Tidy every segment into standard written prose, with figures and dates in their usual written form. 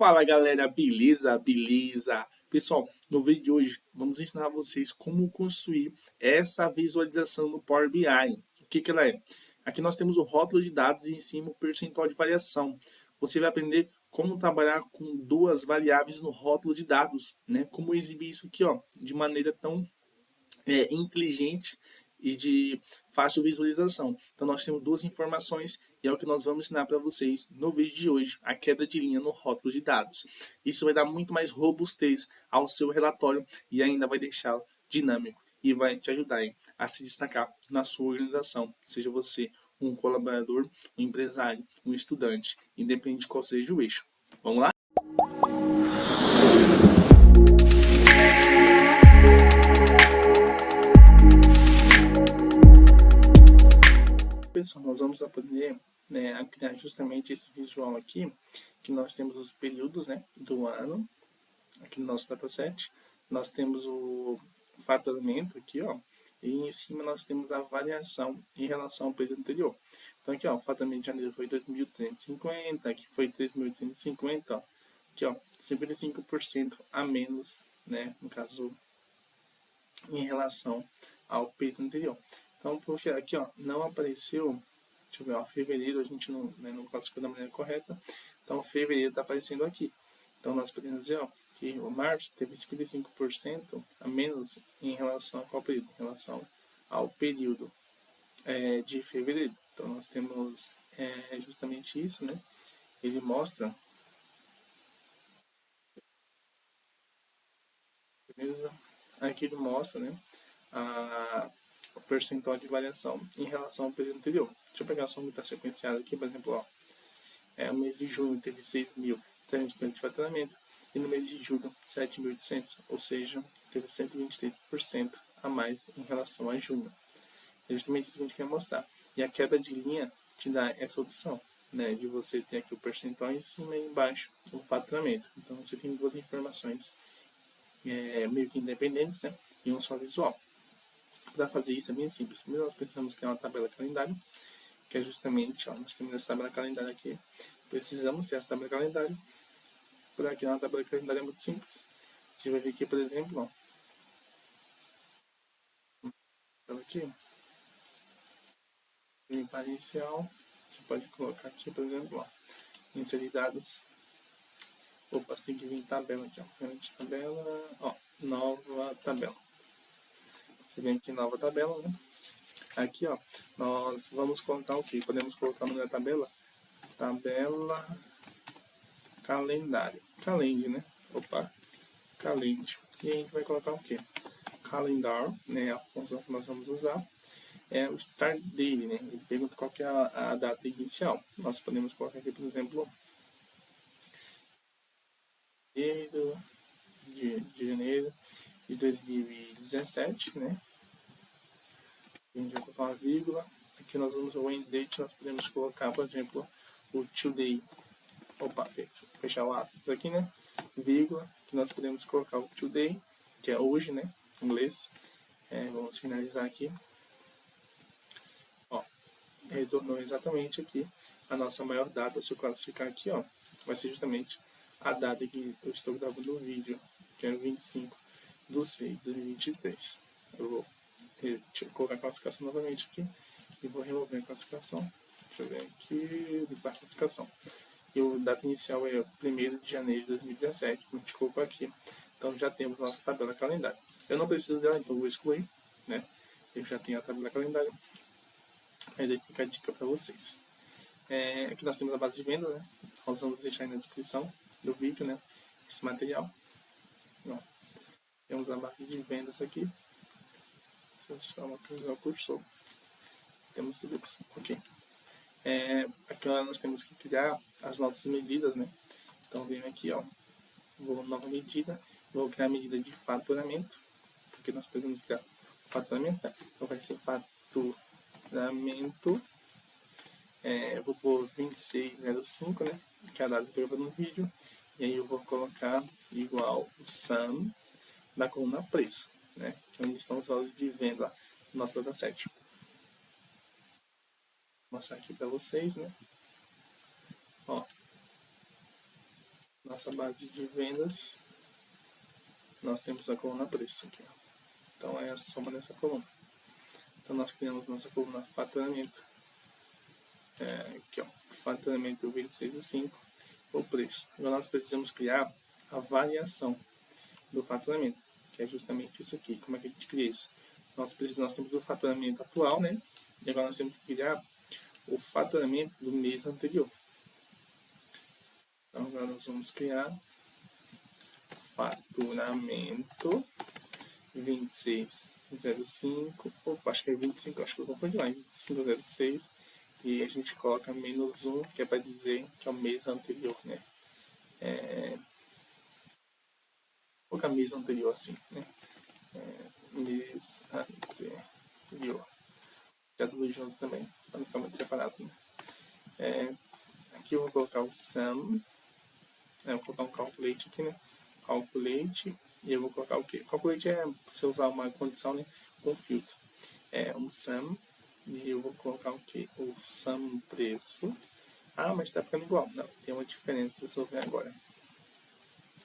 Fala galera, beleza? Beleza? Pessoal, no vídeo de hoje vamos ensinar vocês como construir essa visualização no Power BI. O que ela é? Aqui nós temos o rótulo de dados e em cima o percentual de variação. Você vai aprender como trabalhar com duas variáveis no rótulo de dados, né? Como exibir isso aqui, ó, de maneira tão inteligente e de fácil visualização. Então nós temos duas informações e é o que nós vamos ensinar para vocês no vídeo de hoje, a queda de linha no rótulo de dados. Isso vai dar muito mais robustez ao seu relatório e ainda vai deixá-lo dinâmico e vai te ajudar a se destacar na sua organização, seja você um colaborador, um empresário, um estudante, independente de qual seja o eixo. Vamos lá? Pessoal, nós vamos aprender, né, a criar justamente esse visual aqui, que nós temos os períodos, né, do ano, aqui no nosso dataset, nós temos o faturamento aqui, ó, e em cima nós temos a variação em relação ao período anterior. Então aqui, ó, o faturamento de janeiro foi 2.250, aqui foi 3.850, ó, aqui, ó, 55% a menos, né, no caso, em relação ao período anterior. Então, porque aqui, ó, não apareceu, deixa eu ver, ó, fevereiro a gente não, né, não classificou da maneira correta, então fevereiro está aparecendo aqui. Então nós podemos dizer, ó, que o março teve 55% a menos em relação a qual período? Em relação ao período de fevereiro. Então nós temos justamente isso, né? Ele mostra, aqui ele mostra, né, o percentual de variação em relação ao período anterior. Deixa eu pegar só um que está sequenciado aqui, por exemplo, ó, o mês de junho teve 6.300 de faturamento e no mês de julho 7.800, ou seja, teve 123% a mais em relação a junho. É justamente isso que a gente quer mostrar. E a queda de linha te dá essa opção, né, de você ter aqui o percentual em cima e embaixo o faturamento. Então você tem duas informações meio que independentes, né, e um só visual. Para fazer isso é bem simples. Primeiro nós precisamos criar uma tabela calendário, que é justamente, ó, nós temos essa tabela calendário aqui. Precisamos ter essa tabela calendário. Para criar uma tabela calendário é muito simples. Você vai ver aqui, por exemplo, ó, aqui, limpar inicial. Você pode colocar aqui, por exemplo, ó, inserir dados. Opa, você tem que vir em tabela aqui, ó. Tabela, ó, nova tabela. Você vem aqui em nova tabela, né? Aqui, ó, nós vamos colocar o que? Podemos colocar no da tabela, tabela calendário, calend, né? Opa, calend. E a gente vai colocar o que? Calendar, né? A função que nós vamos usar é o start date, né? Ele pergunta qual que é a data inicial. Nós podemos colocar aqui, por exemplo, de janeiro de 2017, né? A gente vai colocar uma vírgula. Aqui nós vamos o end date, nós podemos colocar, por exemplo, o today. Opa, fechar o aspas aqui, né? Vírgula, que nós podemos colocar o today, que é hoje, né? Em inglês. Vamos finalizar aqui. Ó, retornou exatamente aqui a nossa maior data. Se eu classificar aqui, ó, vai ser justamente a data que eu estou gravando o vídeo, que é 25/6/2023. Eu vou colocar a classificação novamente aqui e vou remover a classificação. Deixa eu ver aqui, limpar a classificação. E o data inicial é 1º de janeiro de 2017, como a gente colocou aqui. Então já temos nossa tabela calendário. Eu não preciso dela, então vou excluir, né? Eu já tenho a tabela calendário. Mas aí fica a dica para vocês. Aqui nós temos a base de venda, né? Nós vamos deixar aí na descrição do vídeo, né? Esse material. Ó, temos a base de vendas aqui. Deixa eu só o cursor. Temos tudo isso. Ok. Aqui nós temos que criar as nossas medidas, né? Então venho aqui, ó, vou nova medida, vou criar a medida de faturamento, porque nós precisamos criar o faturamento, né? Então vai ser faturamento, eu vou pôr 2605, né? Que é a data que eu vou no vídeo, e aí eu vou colocar igual o sum da coluna preço, né? Que é onde estão os valores de venda no nosso dataset. Vou mostrar aqui para vocês, né? Ó, nossa base de vendas, nós temos a coluna preço aqui. Ó. Então é a soma dessa coluna. Então nós criamos nossa coluna faturamento. Aqui, ó, faturamento 26,5, o preço. Agora nós precisamos criar a variação do faturamento, que é justamente isso aqui. Como é que a gente cria isso? Nós temos o faturamento atual, né? E agora nós temos que criar o faturamento do mês anterior. Então agora nós vamos criar faturamento 26,05. Opa, acho que é 25, acho que eu confundi lá, 25,06. E a gente coloca menos 1, que é para dizer que é o mês anterior, né? Vou colocar mês anterior assim, né? Mês anterior. Já tudo junto também, para não ficar muito separado, né? Aqui eu vou colocar o sum. Eu vou colocar um calculate aqui, né? Calculate. E eu vou colocar o quê? Calculate é você usar uma condição, né? Com filtro. É um sum. E eu vou colocar o quê? O sum preço. Ah, mas está ficando igual. Não, tem uma diferença, se eu ver agora.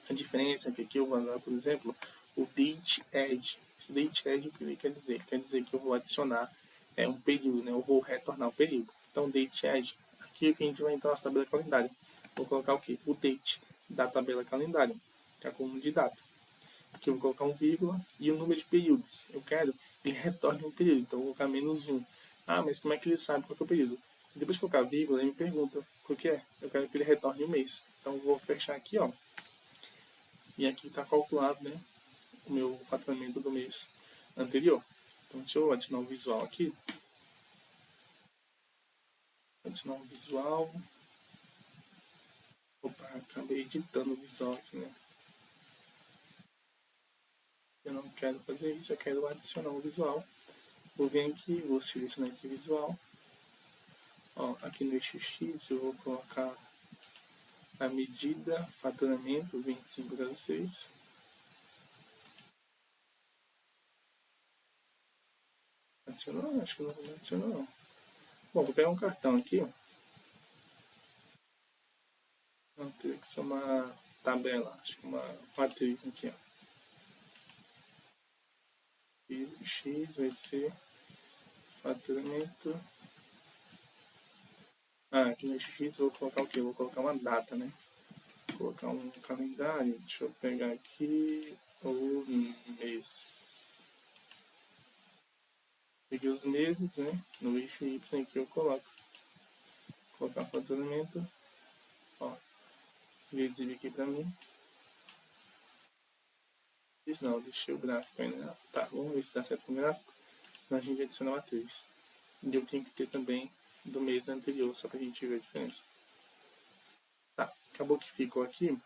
A diferença é que aqui eu vou dar, por exemplo, o date add. Esse date add, o que ele quer dizer? Ele quer dizer que eu vou adicionar um período, né? Eu vou retornar o período. Então, date add. Aqui é que a gente vai entrar na tabela calendário. Vou colocar o quê? O date da tabela calendário, que é a coluna de data. Aqui eu vou colocar um vírgula e o número de períodos. Eu quero que ele retorne um período, então eu vou colocar menos 1. Ah, mas como é que ele sabe qual é o período? Depois de colocar vírgula, ele me pergunta o que é. Eu quero que ele retorne um mês. Então eu vou fechar aqui, ó. E aqui está calculado, né, o meu faturamento do mês anterior. Então deixa eu adicionar um visual aqui. Adicionar um visual. Opa, acabei editando o visual aqui, né? Eu não quero fazer isso, eu quero adicionar um visual. Vou vir aqui, vou selecionar esse visual. Ó, aqui no eixo X eu vou colocar a medida faturamento 25,06. Adicionou? Acho que não adicionou não. Bom, vou pegar um cartão aqui. Não, teria que ser uma tabela, acho que uma matriz aqui, ó. E o X vai ser faturamento. Ah, aqui no eixo X eu vou colocar o quê? Eu vou colocar uma data, né? Vou colocar um calendário. Deixa eu pegar aqui o mês. Peguei os meses, né? No eixo Y aqui eu coloco. Vou colocar faturamento. Ó, visível aqui pra mim. Isso não, deixei o gráfico ainda. Tá, vamos ver se dá certo com o gráfico. Senão a gente adiciona a matriz. E eu tenho que ter também do mês anterior, só pra gente ver a diferença. Tá, acabou que ficou aqui.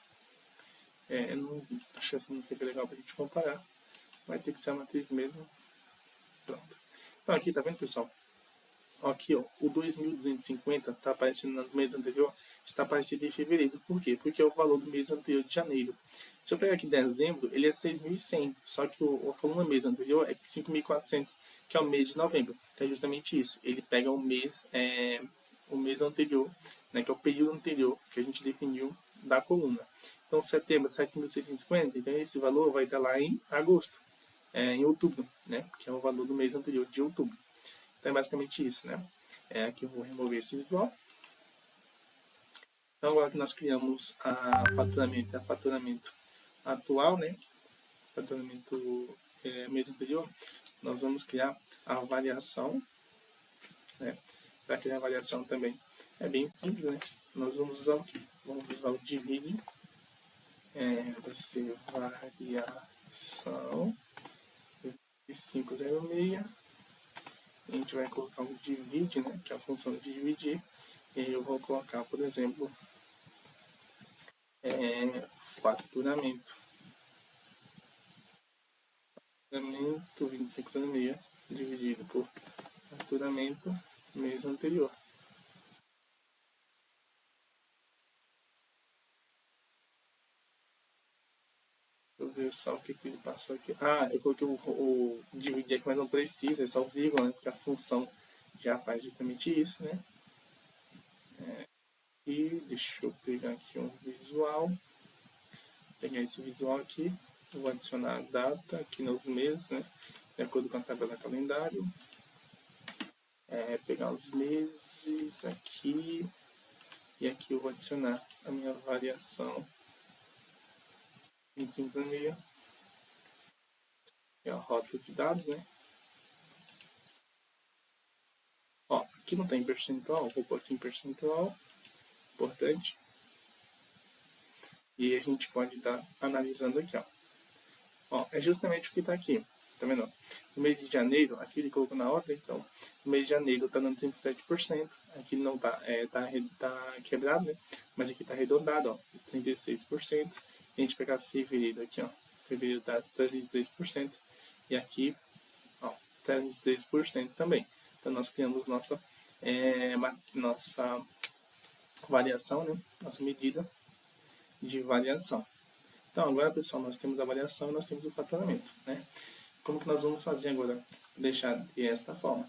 Não, a chance não fica legal pra gente comparar. Vai ter que ser a matriz mesmo. Pronto. Então aqui, tá vendo, pessoal? Aqui, ó, o 2.250 está aparecendo no mês anterior, está aparecendo em fevereiro. Por quê? Porque é o valor do mês anterior de janeiro. Se eu pegar aqui dezembro, ele é 6.100, só que a coluna mês anterior é 5.400, que é o mês de novembro. Então é justamente isso. Ele pega o mês anterior, né, que é o período anterior que a gente definiu da coluna. Então setembro, 7.650, então esse valor vai estar lá em agosto, em outubro, né, que é o valor do mês anterior de outubro. Então é basicamente isso, né? Aqui eu vou remover esse visual. Então agora que nós criamos a faturamento atual, né? Faturamento mês anterior, nós vamos criar a variação, né? Para criar a variação também é bem simples, né? Nós vamos usar o quê? Vamos usar o divide. Vai ser variação 506. A gente vai colocar o divide, né, que é a função de dividir, e aí eu vou colocar, por exemplo, faturamento 25,6 dividido por faturamento mês anterior. Deixa eu ver só o que ele passou aqui. Ah, eu coloquei o dividir aqui, mas não precisa, é só o vírgula, né, porque a função já faz justamente isso, né? E deixa eu pegar aqui um visual. pegar esse visual aqui, vou adicionar a data aqui nos meses, né? De acordo com a tabela calendário. Pegar os meses aqui, e aqui eu vou adicionar a minha variação 25 no meio, é a rótulo de dados, né? Ó, aqui não tem percentual, vou pôr aqui em percentual, importante. E a gente pode estar analisando aqui, ó. Ó, é justamente o que está aqui, tá vendo? No mês de janeiro, aqui ele colocou na ordem, então, no mês de janeiro está dando 37%, aqui não tá quebrado, né? Mas aqui está arredondado, ó, 36%. A gente pegar fevereiro aqui, ó, fevereiro dá 33%, e aqui, ó, 33% também. Então, nós criamos nossa variação, né? Nossa medida de variação. Então, agora, pessoal, nós temos a variação e nós temos o faturamento, né? Como que nós vamos fazer agora? Deixar desta forma.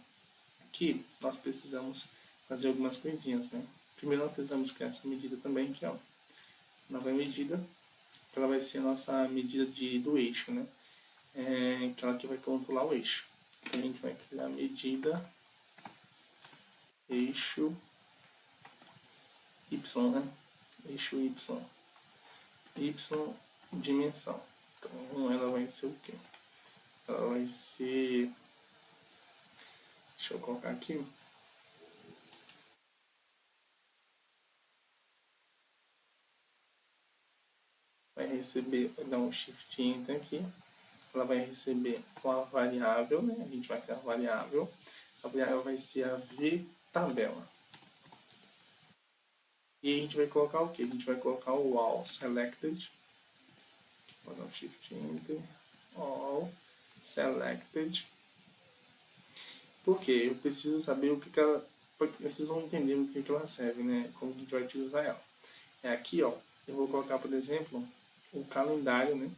Aqui, nós precisamos fazer algumas coisinhas, né? Primeiro, nós precisamos criar essa medida também, que é ó, nova medida, que ela vai ser a nossa medida do eixo, né? Que ela que vai controlar o eixo. Então, a gente vai criar a medida eixo Y, né? Eixo Y. Y dimensão. Então, ela vai ser o quê? Ela vai ser... Deixa eu colocar aqui. Vai receber, vai dar um Shift Enter aqui. Ela vai receber uma variável, né? A gente vai criar uma variável. Essa variável vai ser a vTabela. E a gente vai colocar o que? A gente vai colocar o all selected. Vou dar um Shift Enter. All selected. Por quê? Eu preciso saber o que ela... Vocês vão entender o que ela serve, né? Como a gente vai utilizar ela. É aqui, ó. Eu vou colocar, por exemplo, o calendário, né?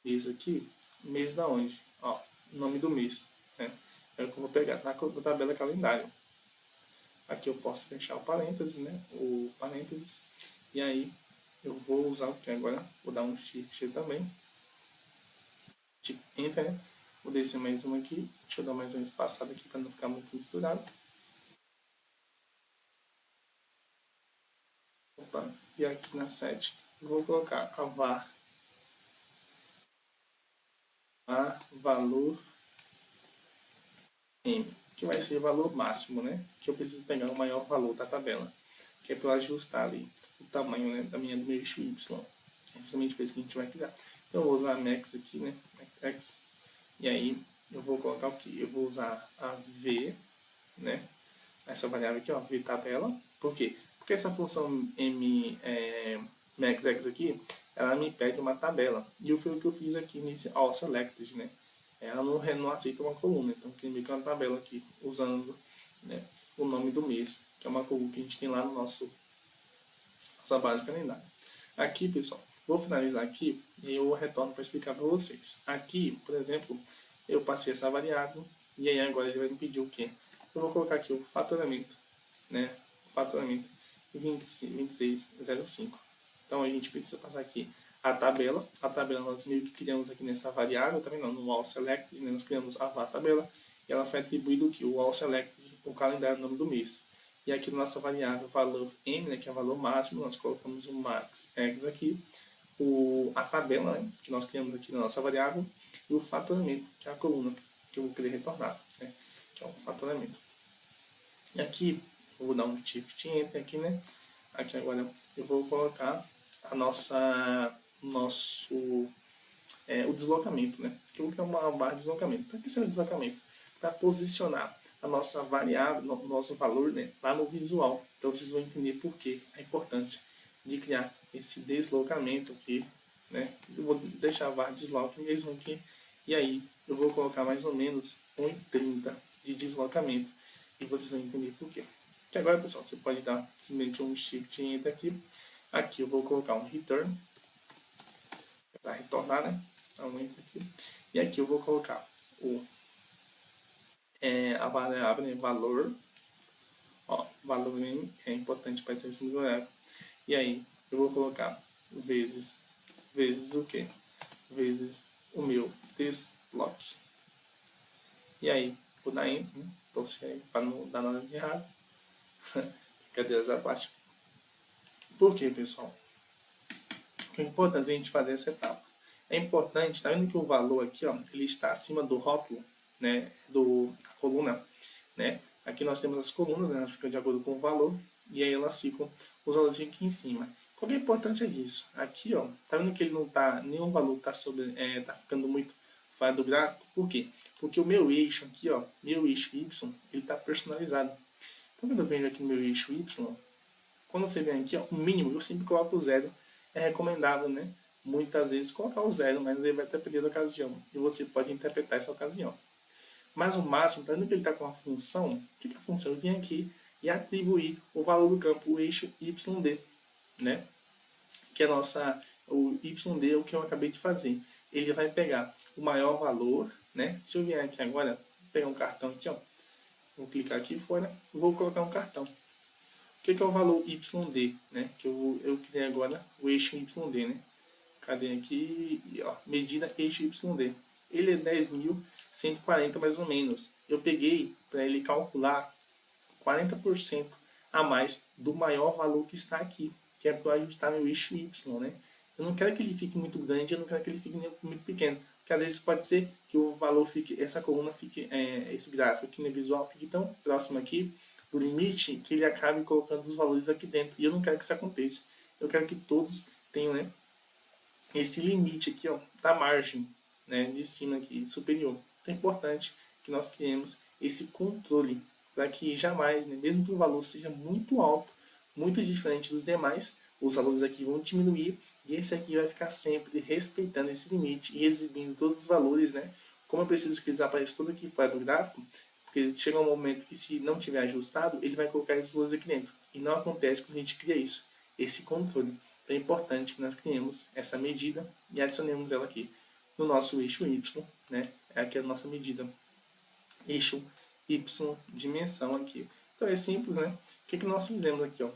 Mês aqui, mês da onde? Ó, nome do mês, né? É o que eu vou pegar na tabela calendário. Aqui eu posso fechar o parênteses, né? O parênteses. E aí eu vou usar o que agora? Vou dar um shift também. Tipo, enter, né? Vou descer mais uma aqui. Deixa eu dar mais uma espaçada aqui para não ficar muito misturado. Opa. E aqui na 7 eu vou colocar a var valor M, que vai ser o valor máximo, né? Que eu preciso pegar o maior valor da tabela, que é para ajustar ali o tamanho, né, do meu eixo Y. É justamente para isso que a gente vai criar. Então eu vou usar max aqui, né? Max, e aí eu vou colocar o que? Eu vou usar a V, né? Essa variável aqui, ó, V tabela. Por quê? Porque essa função maxx aqui, ela me pede uma tabela. E foi o que eu fiz aqui nesse all selected, né? Ela não aceita uma coluna, então tem meio que uma tabela aqui, usando, né, o nome do mês, que é uma coluna que a gente tem lá no nossa base calendário. Aqui, pessoal, vou finalizar aqui e eu retorno para explicar para vocês. Aqui, por exemplo, eu passei essa variável e aí agora ele vai me pedir o quê? Eu vou colocar aqui o faturamento, né? O faturamento 2605. Então a gente precisa passar aqui a tabela nós meio que criamos aqui nessa variável, tá vendo? No all select, né? Nós criamos a tabela e ela foi atribuído aqui o all select, o calendário, o nome do mês. E aqui na nossa variável valor m, né, que é o valor máximo, nós colocamos o max x aqui, a tabela, né, que nós criamos aqui na nossa variável, e o faturamento, que é a coluna que eu vou querer retornar, né, que é o faturamento. E aqui eu vou dar um shift enter aqui, né? Aqui agora eu vou colocar a o deslocamento, né? Que eu vou criar uma barra de deslocamento. Para que serve deslocamento? Para posicionar a nossa variável, o nosso valor, né, lá no visual. Então vocês vão entender por que a importância de criar esse deslocamento aqui, né? Eu vou deixar a barra de desloque mesmo aqui. E aí eu vou colocar mais ou menos 1,30 de deslocamento. E vocês vão entender por quê. Que agora, pessoal, você pode dar simplesmente um shift enter aqui. Aqui eu vou colocar um return para retornar, né? Então, enter aqui. E aqui eu vou colocar a variável, né, valor. Ó, valor é importante para esse variável. E aí eu vou colocar vezes o quê? Vezes o meu desbloque. E aí, vou dar Enter, né? Torcer aí para não dar nada de errado. Cadê à parte? Por quê, pessoal? É importante a gente fazer essa etapa. É importante, tá vendo que o valor aqui, ó, ele está acima do rótulo, né, da coluna, né? Aqui nós temos as colunas, né, elas ficam de acordo com o valor, e aí elas ficam, os valores aqui em cima. Qual é a importância disso? Aqui, ó, tá vendo que ele não tá, nenhum valor tá tá ficando muito fora do gráfico? Por quê? Porque o meu eixo aqui, ó, meu eixo Y, ele tá personalizado. Então quando eu venho aqui no meu eixo Y, quando você vem aqui, ó, o mínimo, eu sempre coloco o zero. É recomendável, né? Muitas vezes colocar o zero, mas ele vai depender da ocasião. E você pode interpretar essa ocasião. Mas o máximo, tá vendo que ele está com uma função? O que é a função? Eu vim aqui e atribuir o valor do campo, o eixo YD, né? Que é o YD é o que eu acabei de fazer. Ele vai pegar o maior valor, né? Se eu vier aqui agora, pegar um cartão aqui, ó. Vou clicar aqui fora, vou colocar um cartão. O que é o valor YD, né? Que eu criei agora o eixo YD, né? Cadê aqui? Ó, medida eixo YD. Ele é 10.140 mais ou menos. Eu peguei para ele calcular 40% a mais do maior valor que está aqui, que é para ajustar meu eixo Y, né? Eu não quero que ele fique muito grande, eu não quero que ele fique muito pequeno, porque às vezes pode ser que o valor fique, essa coluna fique, esse gráfico aqui no visual fique tão próximo aqui do limite que ele acabe colocando os valores aqui dentro. E eu não quero que isso aconteça. Eu quero que todos tenham, né, esse limite aqui, ó, da margem, né, de cima aqui, superior. Então é importante que nós criemos esse controle para que jamais, né, mesmo que o valor seja muito alto, muito diferente dos demais, os valores aqui vão diminuir e esse aqui vai ficar sempre respeitando esse limite e exibindo todos os valores, né? Como eu preciso que eles apareçam tudo aqui fora do gráfico, porque chega um momento que se não tiver ajustado, ele vai colocar esses valores aqui dentro. E não acontece quando a gente cria isso, esse controle. Então é importante que nós criemos essa medida e adicionemos ela aqui no nosso eixo Y, né? É aqui a nossa medida. Eixo Y, dimensão aqui. Então é simples, né? O que nós fizemos aqui, ó?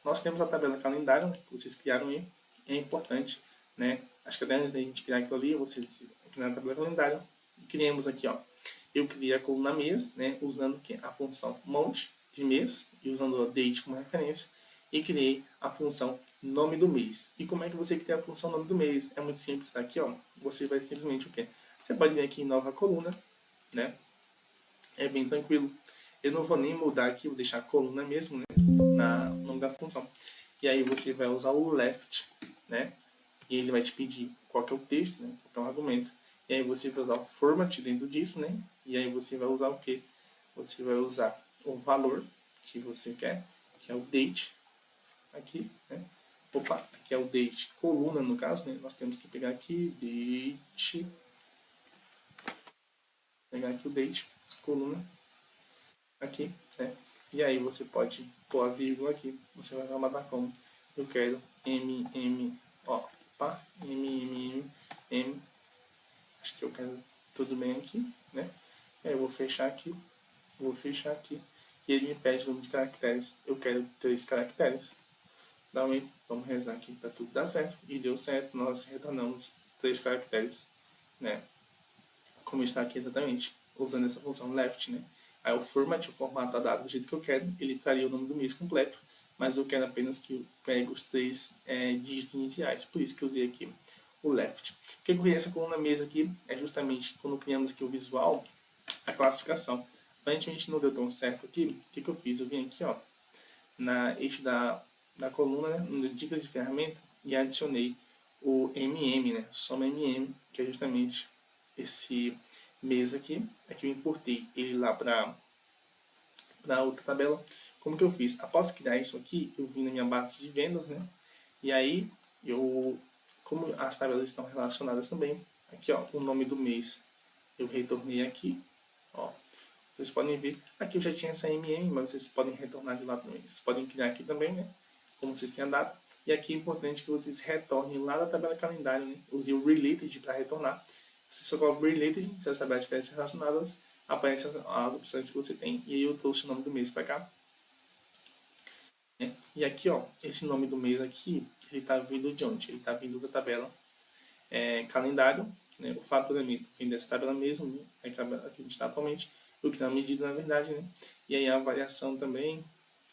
Nós temos a tabela calendário, né, que vocês criaram aí. É importante, né? Acho que até antes da gente criar aquilo ali, vocês criaram a tabela calendário. E criamos aqui, ó. Eu criei a coluna mês, né? Usando a função monte de mês e usando o date como referência. E criei a função nome do mês. E como é que você cria a função nome do mês? É muito simples, tá aqui, ó. Você vai simplesmente o quê? Você pode vir aqui em nova coluna, né? É bem tranquilo. Eu não vou nem mudar aqui, vou deixar a coluna mesmo, né? No nome da função. E aí você vai usar o left, né? E ele vai te pedir qual que é o texto, né? Qual que é o argumento. E aí você vai usar o format dentro disso, né? E aí você vai usar o quê? Você vai usar o valor que você quer, que é o date, aqui, né? Opa, aqui é o date coluna no caso, né? Nós temos que pegar aqui, date, pegar aqui o date, coluna, aqui, né? E aí você pode pôr a vírgula aqui, você vai armazenar como eu quero acho que eu quero tudo bem aqui, né? Aí eu vou fechar aqui, e ele me pede o número de caracteres, eu quero 3 caracteres. Dá um, vamos rezar aqui para tudo dar certo, e deu certo, nós retornamos 3 caracteres, né? Como está aqui exatamente, usando essa função left, né? Aí o formato está dado do jeito que eu quero, ele traria o nome do mês completo, mas eu quero apenas que eu pegue os 3 dígitos iniciais, por isso que eu usei aqui o left. O que eu criei essa coluna mês aqui é justamente quando criamos aqui o visual, a classificação. Aparentemente não deu tão certo aqui, o que eu fiz? Eu vim aqui, ó, na eixo da coluna, né, no dica de ferramenta, e adicionei o MM, né, soma MM, que é justamente esse mês aqui. Aqui eu importei ele lá para outra tabela. Como que eu fiz? Após criar isso aqui, eu vim na minha base de vendas, né? E aí, como as tabelas estão relacionadas também, aqui ó, o nome do mês eu retornei aqui, ó. Vocês podem ver, aqui eu já tinha essa MM, mas vocês podem retornar de lá também. Vocês podem criar aqui também, né? Como vocês têm a data. E aqui é importante que vocês retornem lá da tabela calendário, né? Usei o related para retornar. Se você coloca o related, se as tabelas estiverem relacionadas, aparecem as opções que você tem. E aí eu trouxe o nome do mês para cá. E aqui, ó, esse nome do mês aqui, ele está vindo de onde? Ele está vindo da tabela calendário, né? O faturamento vem dessa tabela mesmo, né? A tabela que a gente está atualmente, o que está medido na verdade, né? E aí a variação também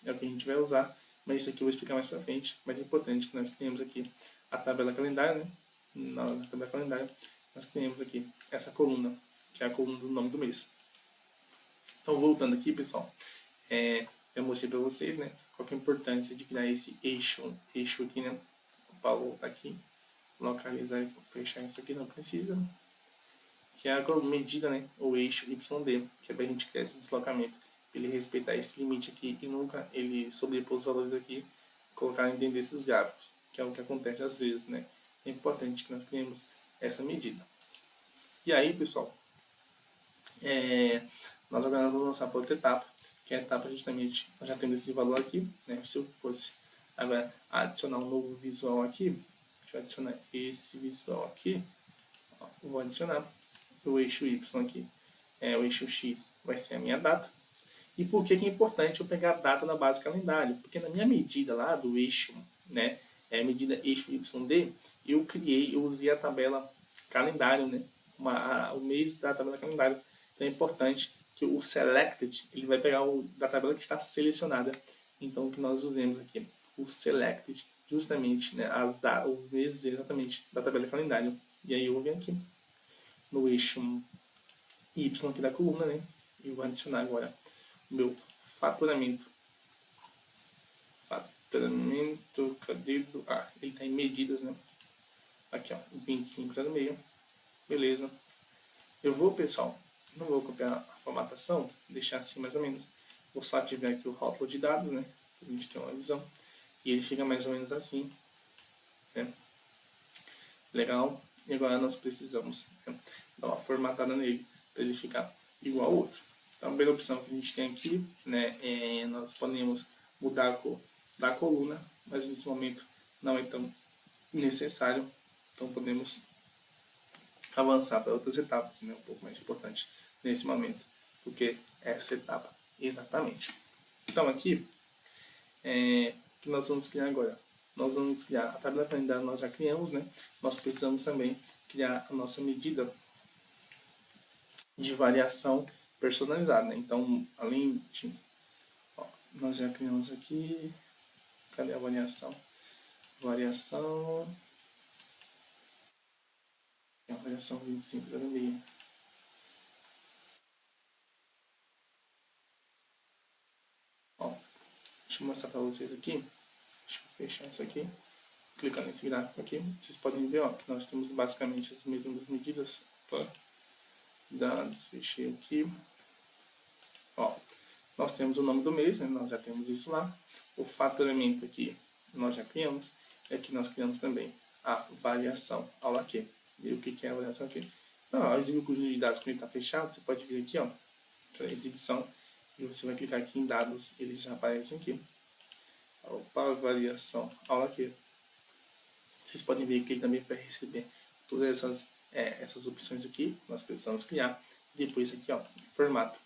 é o que a gente vai usar, mas isso aqui eu vou explicar mais para frente. Mas é importante que nós criemos aqui a tabela calendário, né? Na tabela calendário, nós criamos aqui essa coluna, que é a coluna do nome do mês. Então, voltando aqui, pessoal, eu mostrei para vocês, né, qual que é a importância de criar esse eixo aqui, né? O Paulo tá aqui, localizar e fechar isso aqui, não precisa, que é a medida, né, o eixo YD, que é para a gente criar esse deslocamento, ele respeitar esse limite aqui e nunca ele sobrepor os valores aqui, colocar em dentro desses gráficos, que é o que acontece às vezes, né? É importante que nós tenhamos essa medida. E aí, pessoal, nós agora vamos lançar para outra etapa, que é a etapa justamente, nós já temos esse valor aqui, né? Se eu fosse agora adicionar um novo visual aqui, deixa eu adicionar esse visual aqui, ó, eu vou adicionar o eixo Y aqui, o eixo X vai ser a minha data. E por que é importante eu pegar a data na base calendário? Porque na minha medida lá do eixo, né, a medida eixo YD, eu usei a tabela calendário, né, o mês da tabela calendário. Então é importante que o selected, ele vai pegar o da tabela que está selecionada. Então o que nós usamos aqui, o selected, justamente, né, os meses exatamente da tabela calendário. E aí eu venho aqui no eixo Y aqui da coluna, né, e vou adicionar agora o meu faturamento. Faturamento, cadê? Ele está em medidas, né? Aqui, ó, 2506. Beleza. Eu vou, pessoal, não vou copiar a formatação, deixar assim mais ou menos. Vou só ativar aqui o rótulo de dados, né? Para a gente ter uma visão. E ele fica mais ou menos assim. Né? Legal. E agora nós precisamos, né, dar uma formatada nele para ele ficar igual ao outro. Então, a primeira opção que a gente tem aqui, né, nós podemos mudar a cor da coluna, mas nesse momento não é tão necessário. Então, podemos avançar para outras etapas, né, um pouco mais importante nesse momento do que essa etapa exatamente. Então, aqui, o que nós vamos criar agora? Nós vamos criar a tabela calendário, nós já criamos, né? Nós precisamos também criar a nossa medida de variação personalizada, né? Então, além de... Ó, nós já criamos aqui... Cadê a variação? Variação... É a variação 2506. Ó, deixa eu mostrar para vocês aqui. Deixa eu fechar isso aqui. Clicando nesse gráfico aqui, vocês podem ver, ó, que nós temos basicamente as mesmas medidas. Opa. Dados, fechei aqui. Ó, nós temos o nome do mês, né? Nós já temos isso lá. O faturamento aqui nós já criamos. E aqui nós criamos também a variação aula Q. E o que é a variação aqui? Então, ó, exibir o conjunto de dados quando ele está fechado, você pode vir aqui, ó, para exibição, e você vai clicar aqui em dados, eles já aparecem aqui. Opa, variação aula Q. Vocês podem ver que ele também vai receber todas essas opções aqui, nós precisamos criar. Depois aqui, ó, formato,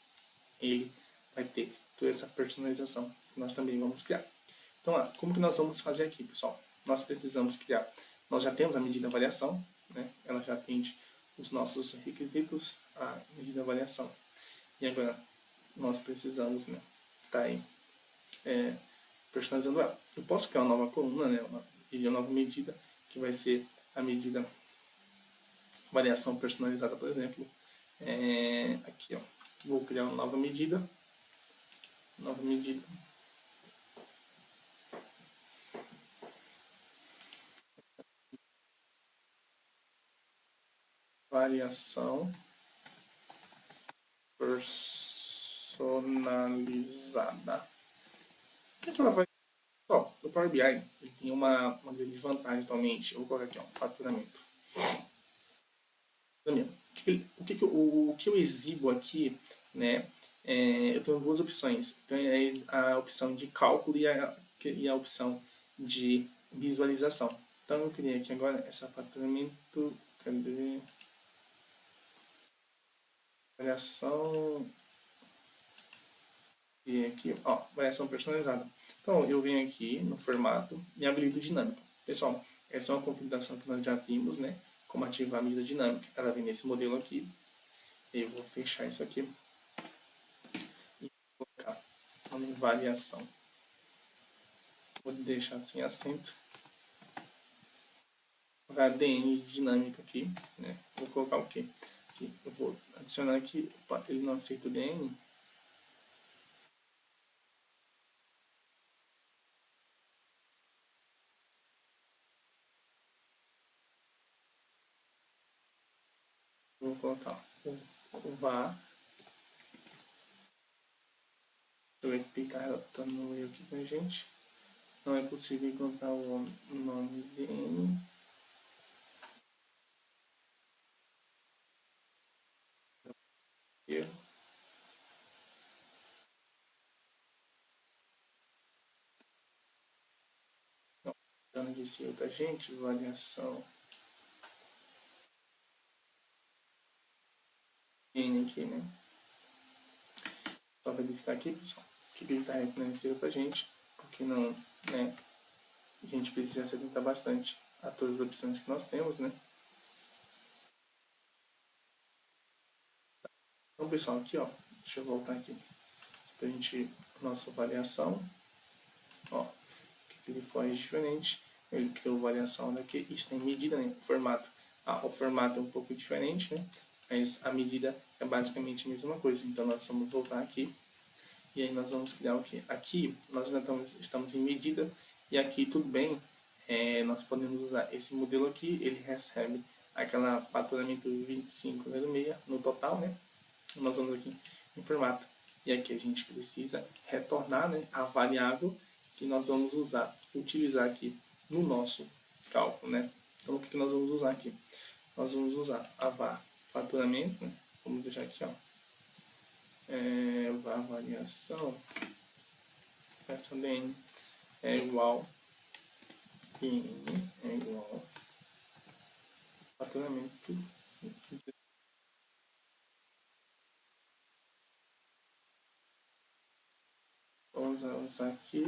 ele vai ter toda essa personalização que nós também vamos criar. Então, ó, como que nós vamos fazer aqui, pessoal? Nós precisamos criar, nós já temos a medida variação, né? Ela já atende os nossos requisitos, a medida variação. E agora, nós precisamos, né, tá aí, personalizando ela. Eu posso criar uma nova coluna, né, uma nova medida, que vai ser a medida variação personalizada, por exemplo. Aqui, ó, vou criar uma nova medida. Variação personalizada. O que ela vai... Ó, o Power BI ele tem uma grande vantagem atualmente. Eu vou colocar aqui, ó, faturamento. O que eu exibo aqui, né? Eu tenho duas opções. Então, a opção de cálculo e a opção de visualização. Então, eu criei aqui agora essa faturamento. Cadê? Variação. E aqui, ó, variação personalizada. Então, eu venho aqui no formato e habilito dinâmica. Pessoal, essa é uma configuração que nós já vimos, né? Como ativar a medida dinâmica. Ela vem nesse modelo aqui. Eu vou fechar isso aqui e colocar em variação. Vou deixar sem acento. Vou colocar DN dinâmica aqui, né? Vou colocar o quê? Aqui. Eu vou adicionar aqui. Opa, ele não aceita o DN. Vou colocar o var. Eu vou explicar ela tá no eu aqui com a gente. Não é possível encontrar o nome DN. Erro. Dando aqui outra gente, variação N aqui, né? Só verificar aqui, pessoal, que ele está reconhecendo pra gente, porque não, né? A gente precisa se atentar bastante a todas as opções que nós temos, né? Então, pessoal, aqui, ó, deixa eu voltar aqui pra gente, nossa variação, ó, que ele faz diferente, ele criou variação daqui, isso tem medida, né? O formato, o formato é um pouco diferente, né? Mas a medida é basicamente a mesma coisa, então nós vamos voltar aqui. E aí nós vamos criar o que? Aqui nós ainda estamos em medida e aqui tudo bem, nós podemos usar esse modelo aqui, ele recebe aquela faturamento 2506 no total, né? Nós vamos aqui em formato. E aqui a gente precisa retornar, né, a variável que nós vamos utilizar aqui no nosso cálculo, né? Então o que nós vamos usar aqui? Nós vamos usar a var faturamento, né? Vamos deixar aqui, ó. A variação essa DN é igual IN é igual faturamento. Vamos avançar aqui.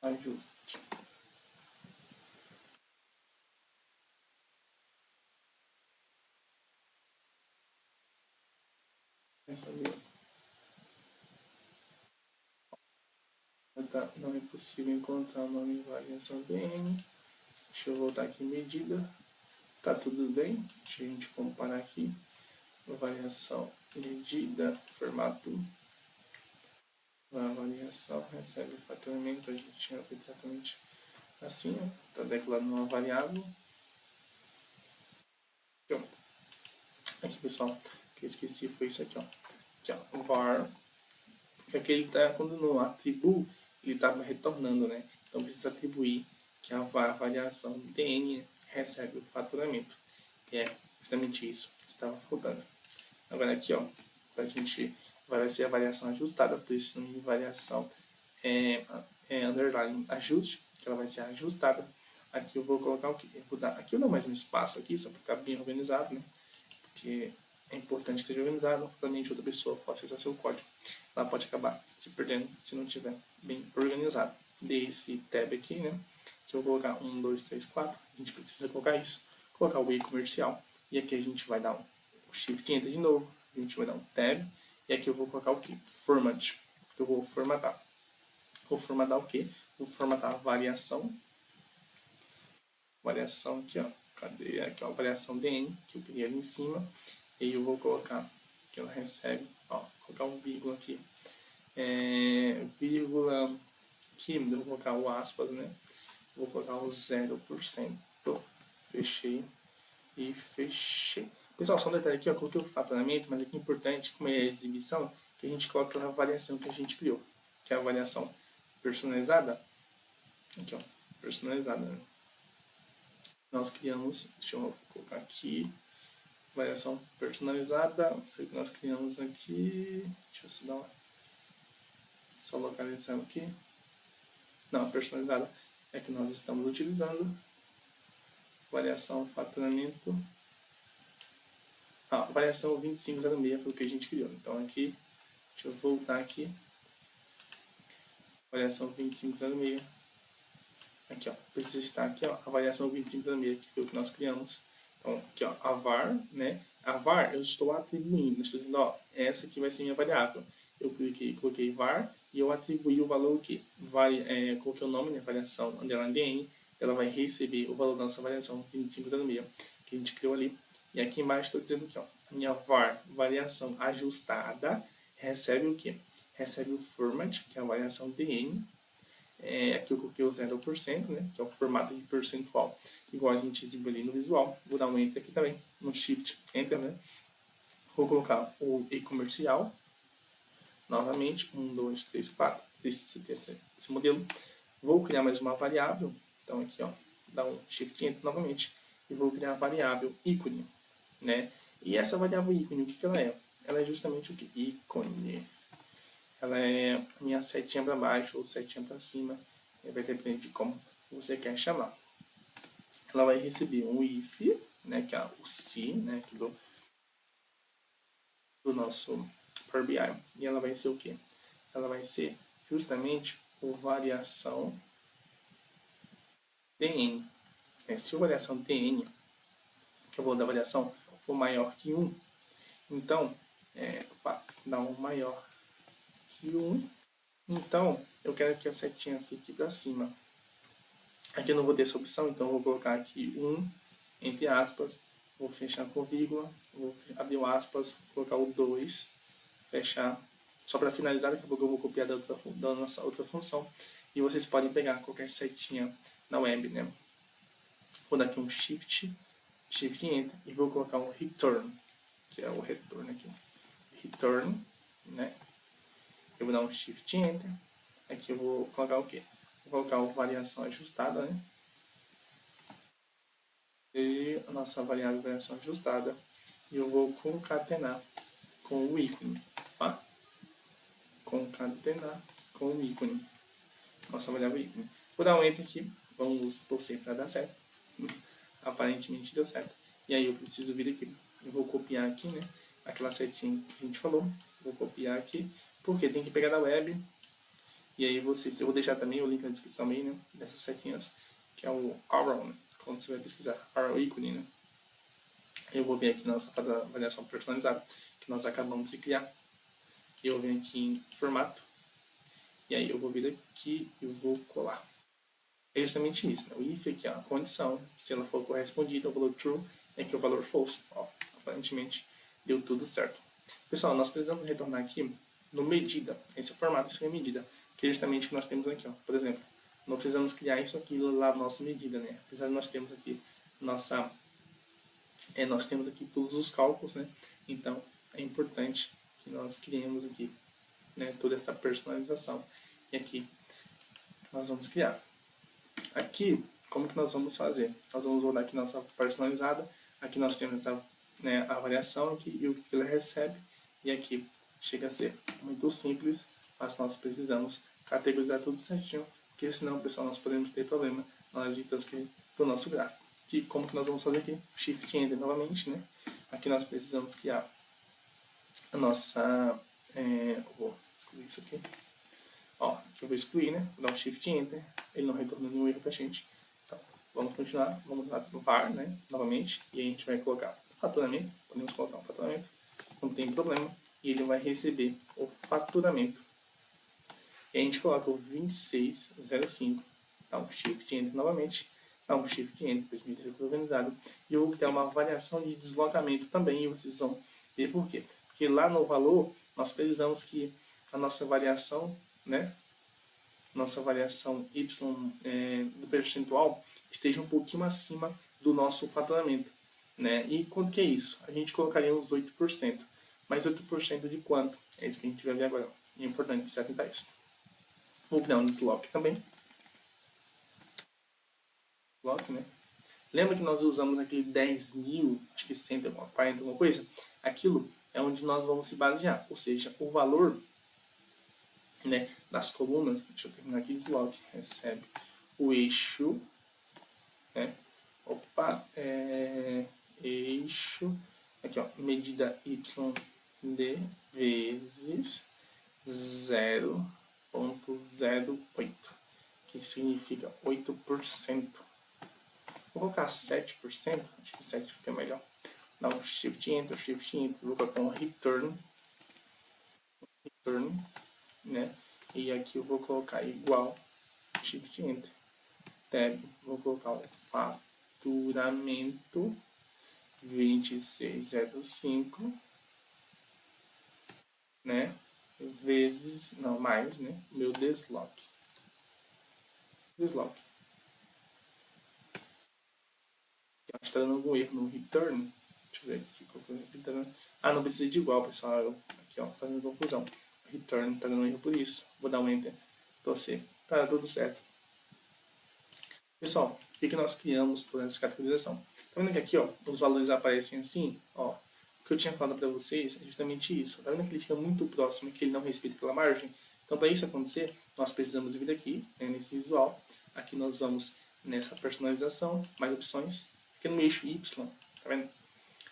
Ajuste. Não é possível encontrar o nome de variação DN. Deixa eu voltar aqui em medida. Tá tudo bem. Deixa a gente comparar aqui. Variação, medida, formato. A variação recebe o faturamento. A gente tinha feito exatamente assim. Está declarando uma variável. Então, aqui, pessoal, que eu esqueci foi isso aqui, ó. Aqui, ó, var. Porque aqui ele tá, quando no atribuo, ele estava retornando, né? Então precisa atribuir que a variação DN recebe o faturamento. E é justamente isso que estava faltando. Agora aqui, ó, a gente vai ser a variação ajustada, por isso nome de variação underline ajuste, que ela vai ser ajustada. Aqui eu vou colocar o que? Eu vou dar, aqui eu dou mais um espaço aqui, só para ficar bem organizado, né? Porque é importante esteja organizado, futuramente outra pessoa possa acessar seu código. Ela pode acabar se perdendo se não estiver bem organizado. Dei esse tab aqui, né? Que eu vou colocar 1, 2, 3, 4. A gente precisa colocar isso. Colocar o e-comercial. E aqui a gente vai dar um Shift Enter de novo. A gente vai dar um tab. E aqui eu vou colocar o que? Format. Eu vou formatar. Vou formatar o que? Vou formatar a variação. Variação aqui, ó. Cadê? Aqui, ó. Variação DN, que eu criei ali em cima. E aí eu vou colocar que ela recebe, ó. Vou colocar um vírgula aqui. Vírgula aqui, eu vou colocar o aspas, né? Vou colocar o 0%. Fechei. E fechei. Pessoal, só um detalhe aqui, ó. Coloquei o faturamento, mas aqui é importante, como é a exibição, que a gente coloca a variação que a gente criou. Que é a variação personalizada. Aqui, ó. Personalizada, né? Nós criamos, deixa eu colocar aqui, variação personalizada, foi que nós criamos aqui, deixa eu só dar só localizar aqui, não, personalizada é que nós estamos utilizando, variação faturamento, variação 2506 foi o que a gente criou, então aqui, deixa eu voltar aqui, variação 2506. Aqui, ó, precisa estar aqui, ó, a variação 2506, que foi o que nós criamos. Então, aqui, ó, a var, né? A var eu estou atribuindo, estou dizendo, ó, essa aqui vai ser minha variável. Eu coloquei var e eu atribuí o valor que coloquei o nome, né, variação underline dn, ela vai receber o valor da nossa variação 2506, que a gente criou ali. E aqui embaixo estou dizendo aqui, ó, a minha var, variação ajustada, recebe o que? Recebe o format, que é a variação dn. Aqui eu coloquei o 0%, né, que é o formato de percentual, igual a gente exibiu ali no visual. Vou dar um Enter aqui também, no Shift, Enter, né. Vou colocar o e-comercial, novamente, 1, 2, 3, 4, esse modelo. Vou criar mais uma variável, então aqui, ó, dá um Shift Enter novamente, e vou criar a variável ícone, né. E essa variável ícone, o que ela é? Ela é justamente o que? Ícone. Ela é a minha setinha para baixo ou setinha para cima, vai depender de como você quer chamar. Ela vai receber um if, né, que é o se, né, aqui do nosso Power BI, e ela vai ser o quê? Ela vai ser justamente o variação tn. Se a variação tn, que eu vou dar variação, for maior que 1, então, dá um maior que 1, então eu quero que a setinha fique para cima. Aqui eu não vou ter essa opção, então eu vou colocar aqui 1, entre aspas, vou fechar com vírgula, vou abrir o aspas, colocar o 2, fechar. Só para finalizar, daqui a pouco eu vou copiar da nossa outra função. E vocês podem pegar qualquer setinha na web, né? Vou dar aqui um Shift Enter, e vou colocar um Return, que é o retorno aqui. Return, né? Eu vou dar um Shift Enter, aqui eu vou colocar o quê? Vou colocar a variação ajustada, né? E a nossa variável variação ajustada, e eu vou concatenar com o ícone, tá? Concatenar com o ícone, nossa variável ícone. Vou dar um Enter aqui, vamos torcer para dar certo. Aparentemente deu certo. E aí eu preciso vir aqui, eu vou copiar aqui, né, aquela setinha que a gente falou, vou copiar aqui, porque tem que pegar da web. E aí eu vou deixar também o link na descrição aí, né, dessas setinhas, que é o arrow, né, quando você vai pesquisar, arrow ícone, né. Eu vou vir aqui na nossa avaliação personalizada, que nós acabamos de criar. Eu venho aqui em formato, e aí eu vou vir aqui e vou colar. É justamente isso, né? O if aqui é a condição, se ela for correspondida ao valor true, é que o valor false. Ó, aparentemente deu tudo certo. Pessoal, nós precisamos retornar aqui no medida, esse é o formato, isso é a medida, que é justamente o que nós temos aqui, ó. Por exemplo, nós precisamos criar isso aqui lá na nossa medida, né? Apesar de nós termos aqui nós temos aqui todos os cálculos, né? Então é importante que nós criemos aqui, né, toda essa personalização. E aqui nós vamos criar. Aqui, como que nós vamos fazer? Nós vamos rodar aqui nossa personalizada. Aqui nós temos a variação aqui e o que ela recebe. E aqui chega a ser muito simples, mas nós precisamos categorizar tudo certinho, porque senão, pessoal, nós podemos ter problema na hora de transferir para o nosso gráfico. E como que nós vamos fazer aqui? Shift Enter novamente, né? Aqui nós precisamos criar a nossa... vou excluir isso aqui. Ó, aqui eu vou excluir, né? Vou dar um Shift Enter. Ele não retornou nenhum erro pra gente. Então, vamos continuar. Vamos lá no var, né? Novamente. E aí a gente vai colocar faturamento. Podemos colocar um faturamento. Não tem problema. E ele vai receber o faturamento. E a gente coloca o 2605. Dá um Shift Enter novamente. Dá um Shift Enter para a gente ter organizado. E eu vou criar uma variação de deslocamento também. E vocês vão ver por quê. Porque lá no valor, nós precisamos que a nossa variação, né? Nossa variação y do percentual esteja um pouquinho acima do nosso faturamento, né? E quanto que é isso? A gente colocaria uns 8%. Mas 8% de quanto? É isso que a gente vai ver agora. É importante se atentar a isso. Vou criar um desloque também. Desloque, né? Lembra que nós usamos aquele 10.000, acho que 140, alguma coisa? Aquilo é onde nós vamos se basear. Ou seja, o valor, né, das colunas, deixa eu terminar aqui, desloque, recebe o eixo, né, eixo, aqui ó, medida y de vezes 0, 0,08, que significa 8%. Vou colocar 7%, acho que 7 fica melhor. Dá um Shift Enter, vou colocar um return, né? E aqui eu vou colocar igual, Shift Enter, tab, vou colocar um faturamento 2605, né? Vezes, não, mais, né? Meu desloc. Acho que está dando algum erro no return. Deixa eu ver aqui. Ah, não precisa de igual, pessoal. Aqui, ó, fazendo confusão. Return está dando erro por isso. Vou dar um enter. Torcer. Tá tudo certo. Pessoal, o que nós criamos por essa categorização? Tá vendo que aqui, ó, os valores aparecem assim, ó. O que eu tinha falado para vocês é justamente isso. Tá vendo que ele fica muito próximo e que ele não respeita pela margem? Então, para isso acontecer, nós precisamos vir aqui, né, nesse visual. Aqui nós vamos nessa personalização, mais opções. Aqui no eixo Y, tá vendo? O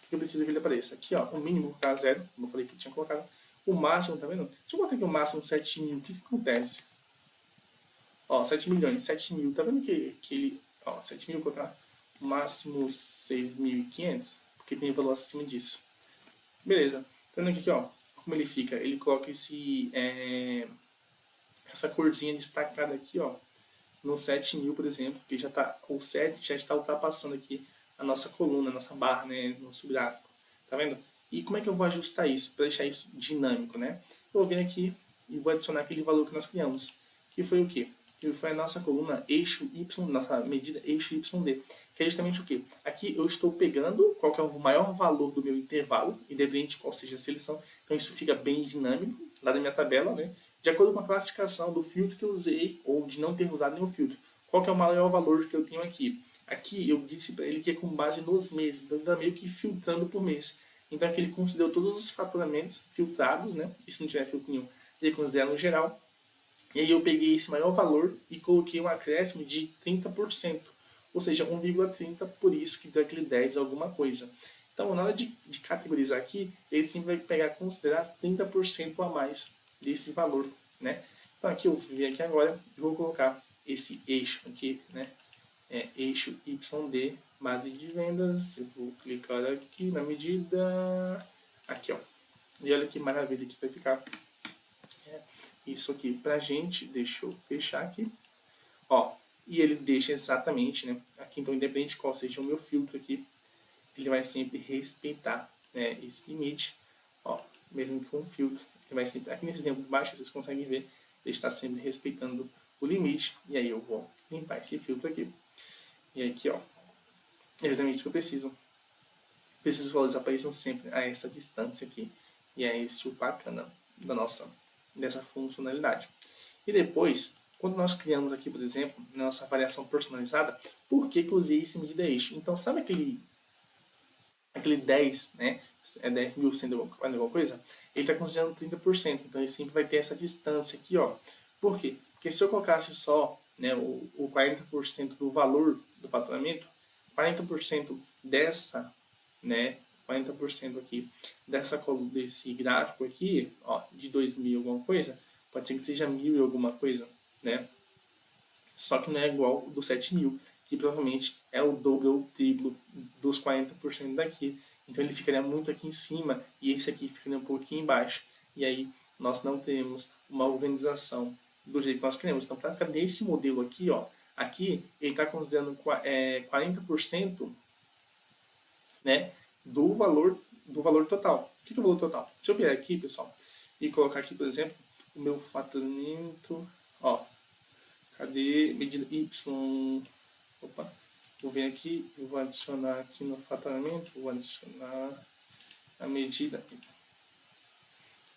que eu preciso que ele apareça? Aqui, ó, o mínimo tá 0, como eu falei que eu tinha colocado. O máximo, tá vendo? Se eu colocar aqui o máximo 7 mil, o que acontece? Ó, 7 milhões, 7 mil, tá vendo que ele, ó, 7 mil, colocar o máximo 6.500, porque tem valor acima disso. Beleza, tá vendo aqui, ó, como ele fica? Ele coloca essa corzinha destacada aqui, ó, no 7 mil, por exemplo, que já tá, o 7 já está ultrapassando aqui a nossa coluna, a nossa barra, né, no nosso gráfico, tá vendo? E como é que eu vou ajustar isso, para deixar isso dinâmico, né? Eu vou vir aqui e vou adicionar aquele valor que nós criamos, que foi o quê? Que foi a nossa coluna eixo Y, nossa medida eixo YD, que é justamente o quê? Aqui eu estou pegando qual que é o maior valor do meu intervalo, independente de qual seja a seleção, então isso fica bem dinâmico lá na minha tabela, né? De acordo com a classificação do filtro que eu usei, ou de não ter usado nenhum filtro. Qual que é o maior valor que eu tenho aqui? Aqui eu disse para ele que é com base nos meses, então ele está meio que filtrando por mês. Então aqui ele considerou todos os faturamentos filtrados, né? E se não tiver filtro nenhum, ele considera no geral. E aí eu peguei esse maior valor e coloquei um acréscimo de 30%, ou seja, 1,30, por isso que deu aquele 10 alguma coisa. Então, na hora de categorizar aqui, ele sempre vai pegar considerar 30% a mais desse valor, né? Então, aqui eu vim aqui agora e vou colocar esse eixo aqui, né? Eixo YD, base de vendas. Eu vou clicar aqui na medida, aqui, ó. E olha que maravilha que vai ficar isso aqui pra gente. Deixa eu fechar aqui, ó, e ele deixa exatamente, né, aqui, então independente de qual seja o meu filtro aqui, ele vai sempre respeitar, né, esse limite, ó, mesmo que com um filtro, ele vai sempre, aqui nesse exemplo de baixo, vocês conseguem ver, ele está sempre respeitando o limite, e aí eu vou limpar esse filtro aqui, e aqui, ó, é exatamente isso que eu preciso os valores apareçam sempre a essa distância aqui, e é esse o bacana dessa funcionalidade. E depois, quando nós criamos aqui, por exemplo, nossa variação personalizada, por que eu usei esse medida eixo? Então, sabe aquele 10, né? É 10 mil sendo alguma coisa? Ele está considerando 30%, então ele sempre vai ter essa distância aqui, ó. Por quê? Porque se eu colocasse só, né, o 40% do valor do faturamento, 40% dessa, né, 40% aqui desse gráfico aqui, ó, de 2.000 alguma coisa, pode ser que seja 1.000 e alguma coisa, né? Só que não é igual do 7.000, que provavelmente é o dobro ou o triplo dos 40% daqui. Então ele ficaria muito aqui em cima e esse aqui ficaria um pouquinho embaixo. E aí nós não teremos uma organização do jeito que nós queremos. Então, para ficar nesse modelo aqui, ó, aqui ele está considerando 40%, né, do valor total. O que é o valor total? Se eu vier aqui, pessoal, e colocar aqui, por exemplo, o meu faturamento, ó, cadê medida Y? Opa, vou vir aqui e vou adicionar aqui no faturamento, vou adicionar a medida.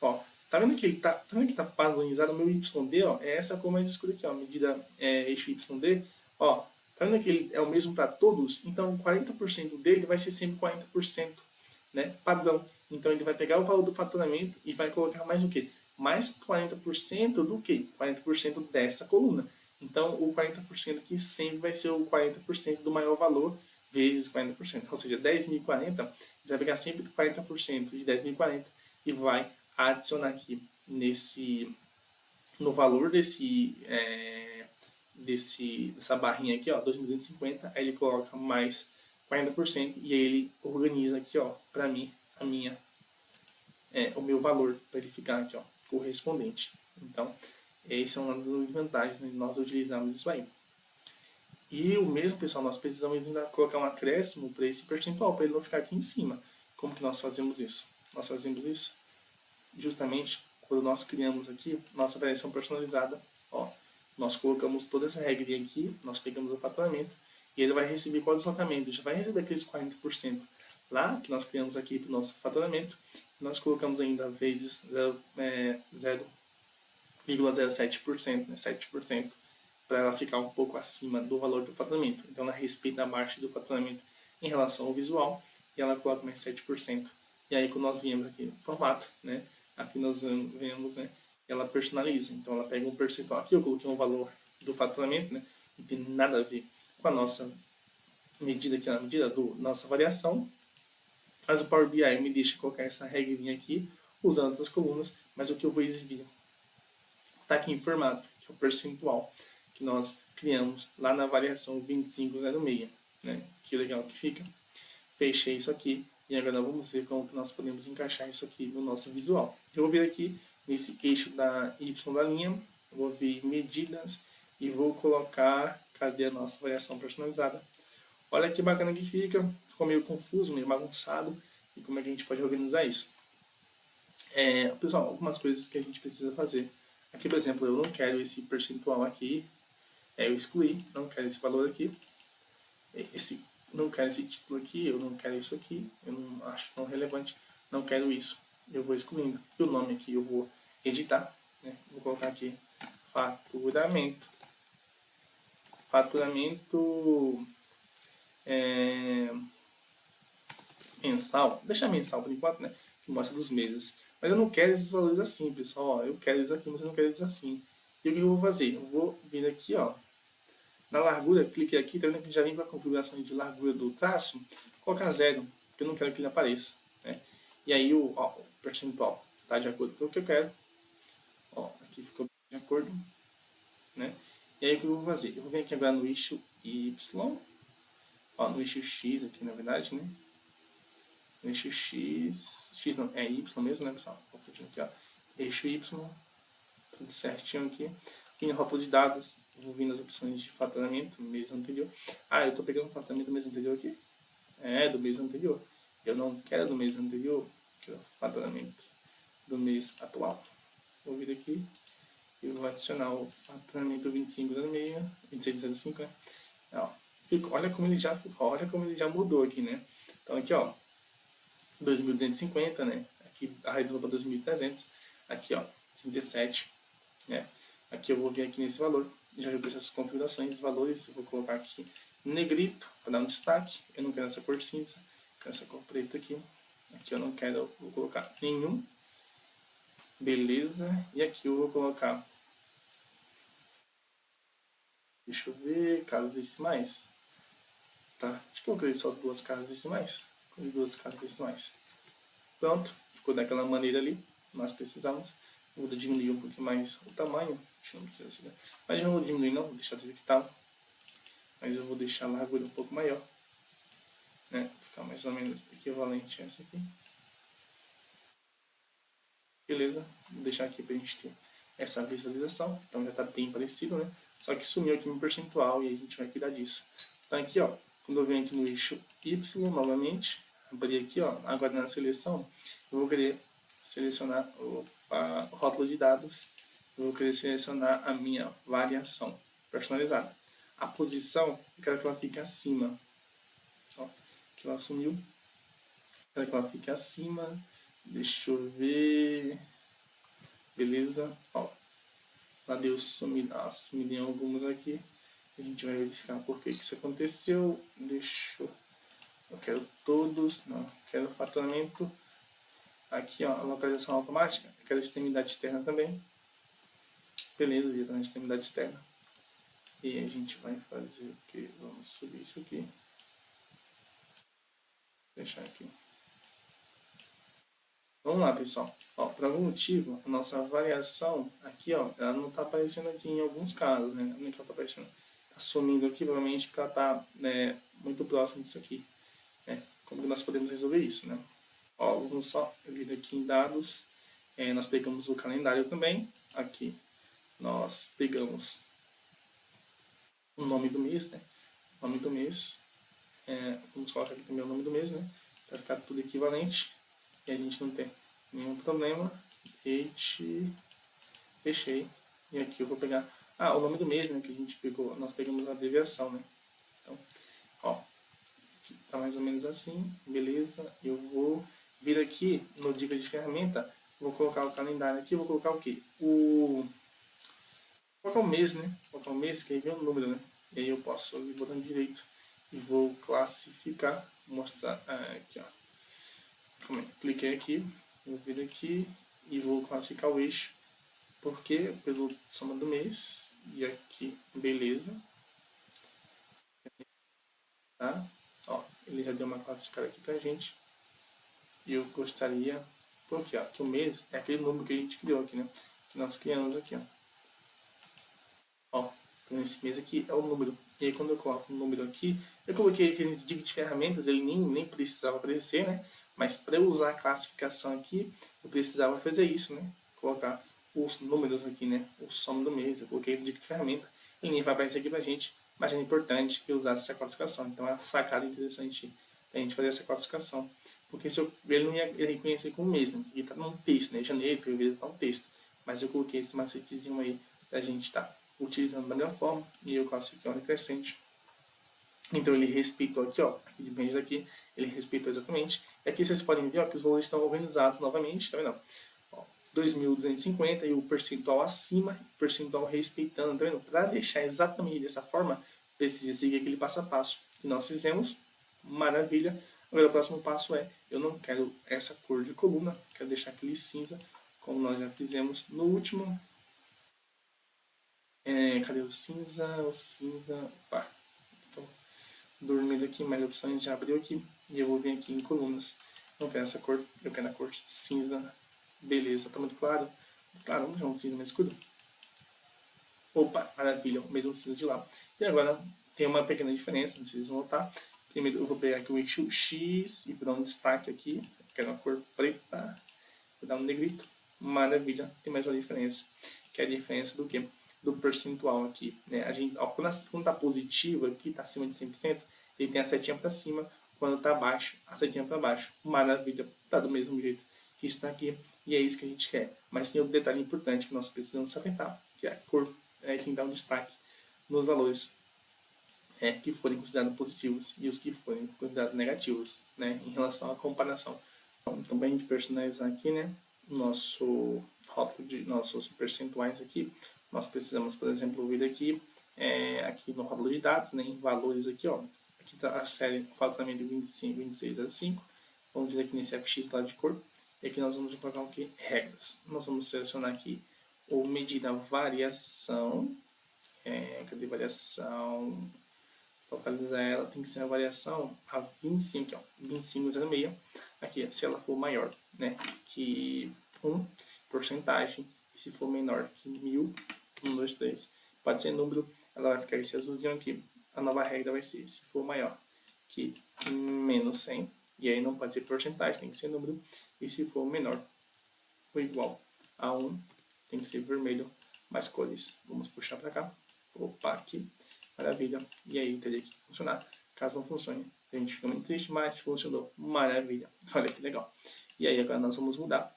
Ó, tá vendo que ele tá padronizado? O meu YD, ó, é essa cor mais escura aqui, ó, medida eixo YD, ó. Tá vendo que ele é o mesmo para todos? Então, 40% dele vai ser sempre 40%, né, padrão. Então, ele vai pegar o valor do faturamento e vai colocar mais o quê? Mais 40% do que? 40% dessa coluna. Então, o 40% aqui sempre vai ser o 40% do maior valor vezes 40%. Ou seja, 10.040, vai pegar sempre 40% de 10.040 e vai adicionar aqui nesse no valor dessa barrinha aqui, ó, 2.250, aí ele coloca mais 40% e aí ele organiza aqui, ó, para mim, o meu valor, para ele ficar aqui, ó, correspondente. Então, essa é uma das vantagens, né, de nós utilizarmos isso aí. E o mesmo, pessoal, nós precisamos ainda colocar um acréscimo para esse percentual, para ele não ficar aqui em cima. Como que nós fazemos isso? Nós fazemos isso justamente quando nós criamos aqui nossa variação personalizada. Ó, nós colocamos toda essa regra aqui, nós pegamos o faturamento e ele vai receber qual deslocamento? Ele já vai receber aqueles 40% lá que nós criamos aqui para o nosso faturamento. Nós colocamos ainda vezes 0,07%, né, 7%, para ela ficar um pouco acima do valor do faturamento. Então ela respeita a margem do faturamento em relação ao visual e ela coloca mais 7%. E aí quando nós viemos aqui no formato, né, aqui nós vemos, né, ela personaliza. Então ela pega um percentual. Aqui eu coloquei um valor do faturamento, né, não tem nada a ver com a nossa medida aqui, a medida da nossa variação. Mas o Power BI me deixa colocar essa regrinha aqui usando as colunas, mas o que eu vou exibir está aqui em formato, que é o percentual que nós criamos lá na variação 2506. Né? Que legal que fica. Fechei isso aqui e agora vamos ver como que nós podemos encaixar isso aqui no nosso visual. Eu vou vir aqui nesse eixo da Y da linha, vou vir medidas e vou colocar, cadê a nossa variação personalizada? Olha que bacana que fica, ficou meio confuso, meio bagunçado, e como é que a gente pode organizar isso? Pessoal, algumas coisas que a gente precisa fazer. Aqui, por exemplo, eu não quero esse percentual aqui, eu excluí, não quero esse valor aqui, não quero esse título aqui, eu não quero isso aqui, eu não acho tão relevante, não quero isso, eu vou excluindo. E o nome aqui eu vou editar, né? Vou colocar aqui faturamento, mensal, deixa mensal por enquanto, né? Que mostra dos meses. Mas eu não quero esses valores assim, pessoal. Ó, eu quero eles aqui, mas eu não quero eles assim. E o que eu vou fazer? Eu vou vir aqui, ó, na largura, cliquei aqui, tá vendo que já vem com a configuração de largura do traço, colocar 0, porque eu não quero que ele apareça. Né? E aí o percentual está de acordo com o que eu quero. Ó, aqui ficou de acordo. Né? E aí o que eu vou fazer? Eu vou vir aqui agora no eixo Y, ó, no eixo X aqui na verdade, né? No eixo X não, é Y mesmo, né pessoal? Confundindo aqui, ó. Eixo Y, tudo certinho aqui. E no rótulo de dados, vou vir nas opções de faturamento, mês anterior. Ah, eu estou pegando o faturamento do mês anterior aqui? É, do mês anterior. Eu não quero do mês anterior, quero o faturamento do mês atual. Vou vir aqui e vou adicionar o faturamento 2506, 2605, né? Ó, olha como ele já mudou aqui, né? Então aqui, ó, 2.250, né? Aqui arredondou para 2.300. Aqui, ó, 37, né? Aqui eu vou vir aqui nesse valor, já vi essas configurações, valores, eu vou colocar aqui negrito para dar um destaque. Eu não quero essa cor cinza, quero essa cor preta aqui. Aqui eu não quero, vou colocar nenhum. Beleza. E aqui eu vou colocar, deixa eu ver, casas decimais. Tá, acho que eu coloquei só 2 casas decimais. Coloquei 2 casas decimais. Pronto, ficou daquela maneira ali. Nós precisamos. Vou diminuir um pouquinho mais o tamanho. Acho que não precisa ser. Mas não vou diminuir não, vou deixar do jeito que tá. Mas eu vou deixar a largura um pouco maior. Né? Ficar mais ou menos equivalente a essa aqui. Beleza, vou deixar aqui pra gente ter essa visualização. Então já tá bem parecido, né? Só que sumiu aqui no percentual e a gente vai cuidar disso. Então aqui, ó, quando eu venho aqui no eixo Y novamente, abri aqui, ó, agora na seleção, eu vou querer selecionar o rótulo de dados, eu vou querer selecionar a minha variação personalizada. A posição, eu quero que ela fique acima. Ó, que ela sumiu. Eu quero que ela fique acima. Deixa eu ver. Beleza. Ó, ela deu sumidinha algumas aqui. A gente vai verificar por que isso aconteceu. Deixa eu quero todos. Não, quero faturamento. Aqui, ó, a localização automática. Eu quero extremidade externa também. Beleza, já está na extremidade externa. E a gente vai fazer o que? Vamos subir isso aqui. Deixar aqui. Vamos lá, pessoal. Ó, por algum motivo, a nossa variação aqui, ó, ela não está aparecendo aqui em alguns casos, né? Onde que ela está aparecendo? Está sumindo aqui, provavelmente porque ela está, né, muito próximo disso aqui. Né? Como que nós podemos resolver isso, né? Ó, vamos só vir aqui em dados. Nós pegamos o calendário também. Aqui nós pegamos o nome do mês, né? O nome do mês. Vamos colocar aqui também o nome do mês, né? Para ficar tudo equivalente. E a gente não tem nenhum problema. Date, fechei. E aqui eu vou pegar o nome do mês, né, que a gente pegou, nós pegamos a abreviação, né? Então, ó, tá mais ou menos assim, beleza? Eu vou vir aqui no dica de ferramenta, vou colocar o calendário aqui, vou colocar o quê? Vou colocar o mês, né? Vou colocar o mês, que aí vem o número, né? E aí eu posso ir botão direito e vou classificar, mostrar aqui, ó. Cliquei aqui, vou vir aqui e vou classificar o eixo, porque pelo soma do mês, e aqui, beleza, tá? Ó, ele já deu uma classificada aqui pra gente, e eu gostaria, porque ó, que o mês é aquele número que a gente criou aqui, né? Que nós criamos aqui, ó. Então esse mês aqui é o número. E aí quando eu coloco o número aqui, eu coloquei aqui nesse dica de ferramentas, ele nem precisava aparecer, né? Mas para eu usar a classificação aqui, eu precisava fazer isso, né? Colocar os números aqui, né? O soma do mês, eu coloquei no dica de ferramenta. Ele nem vai aparecer aqui pra gente, mas é importante que eu usasse essa classificação. Então é uma sacada interessante a gente fazer essa classificação. Porque se ele não ia reconhecer como mês, né? Aqui tá num texto, né? Janeiro, fevereiro tá um texto. Mas eu coloquei esse macetezinho aí pra gente estar utilizando da melhor forma, e eu classifiquei ordem crescente. Então ele respeitou aqui, ó, aqui de mês aqui, ele respeitou exatamente. E aqui vocês podem ver, ó, que os valores estão organizados novamente, tá vendo? Ó, 2.250 e o percentual acima, o percentual respeitando, tá vendo? Para deixar exatamente dessa forma, precisa seguir aquele passo a passo que nós fizemos. Maravilha. Agora o próximo passo é, eu não quero essa cor de coluna, quero deixar aquele cinza, como nós já fizemos no último. Cadê o cinza? O cinza. Opa, tô dormindo aqui, mas opções já abriu aqui. E eu vou vir aqui em colunas. Não quero essa cor, eu quero a cor cinza. Beleza, tá muito claro? Claro, vamos chamar um cinza mais escuro. Opa, maravilha, o mesmo cinza de lá. E agora tem uma pequena diferença, não sei se vocês vão notar. Primeiro eu vou pegar aqui o eixo X e vou dar um destaque aqui. Eu quero uma cor preta. Vou dar um negrito. Maravilha, tem mais uma diferença. Que é a diferença do quê? Do percentual aqui. Né? A gente, ó, quando está positivo aqui, está acima de 100%, ele tem a setinha para cima. Quando está abaixo, a setinha para baixo. Maravilha, está do mesmo jeito que está aqui. E é isso que a gente quer. Mas tem outro detalhe importante que nós precisamos atentar, que é a cor, que dá um destaque nos valores que forem considerados positivos e os que forem considerados negativos, né, em relação à comparação. Então, para a gente personalizar aqui, né, nosso rótulo de nossos percentuais aqui, nós precisamos, por exemplo, vir aqui, aqui no rótulo de dados, né, em valores aqui, ó, aqui está a série, o faturamento 25, 2605, vamos vir aqui nesse FX do lado de cor, e aqui nós vamos colocar o que? Regras. Nós vamos selecionar aqui o medida variação, cadê variação? Localizar ela tem que ser a variação a 25, ó, 25,06. Aqui, se ela for maior, né, que 1 porcentagem, e se for menor que 1000, 1, 2, 3, pode ser número, ela vai ficar esse azulzinho aqui. A nova regra vai ser, se for maior que menos 100, e aí não pode ser porcentagem, tem que ser número, e se for menor ou igual a 1, tem que ser vermelho, mais cores. Vamos puxar para cá. Opa, aqui. Maravilha. E aí teria que funcionar. Caso não funcione, a gente fica muito triste, mas funcionou. Maravilha. Olha que legal. E aí agora nós vamos mudar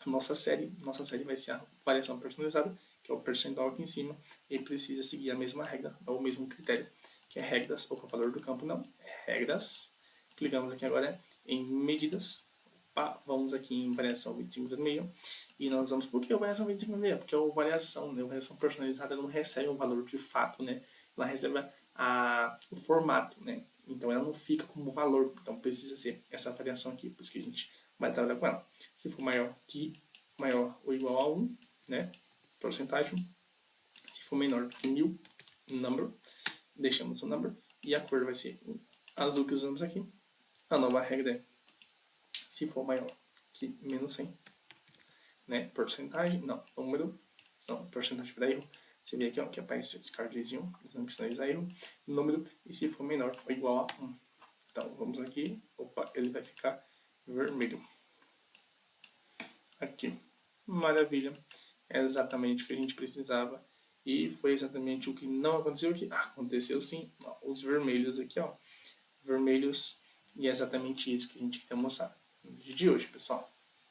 a nossa série. Nossa série vai ser a variação personalizada, que é o percentual aqui em cima. E precisa seguir a mesma regra, ou o mesmo critério, que é regras, ou o valor do campo não. Regras. Clicamos aqui agora em medidas. Opa, vamos aqui em variação 25,06. E nós vamos, por que a variação 25,06? Porque a variação, né, a variação personalizada não recebe um valor de fato, né? Ela recebe o formato, né? Então ela não fica como valor, então precisa ser essa variação aqui, por isso que a gente vai trabalhar com ela. Se for maior ou igual a 1, né? Porcentagem. Se for menor que 1000, number, deixamos o number, e a cor vai ser o azul que usamos aqui. A nova regra é, se for maior aqui, menos 100. Né? Porcentagem, não, número, não, porcentagem para erro. Você vê aqui, ó, que aparece esse cardzinho, dizendo que sinaliza erro. Número, e se for menor ou igual a 1. Então, vamos aqui, opa, ele vai ficar vermelho. Aqui, maravilha. Era exatamente o que a gente precisava. E foi exatamente o que não aconteceu aqui. Aconteceu sim, ó, os vermelhos aqui, ó. Vermelhos, e é exatamente isso que a gente quer mostrar no vídeo de hoje, pessoal.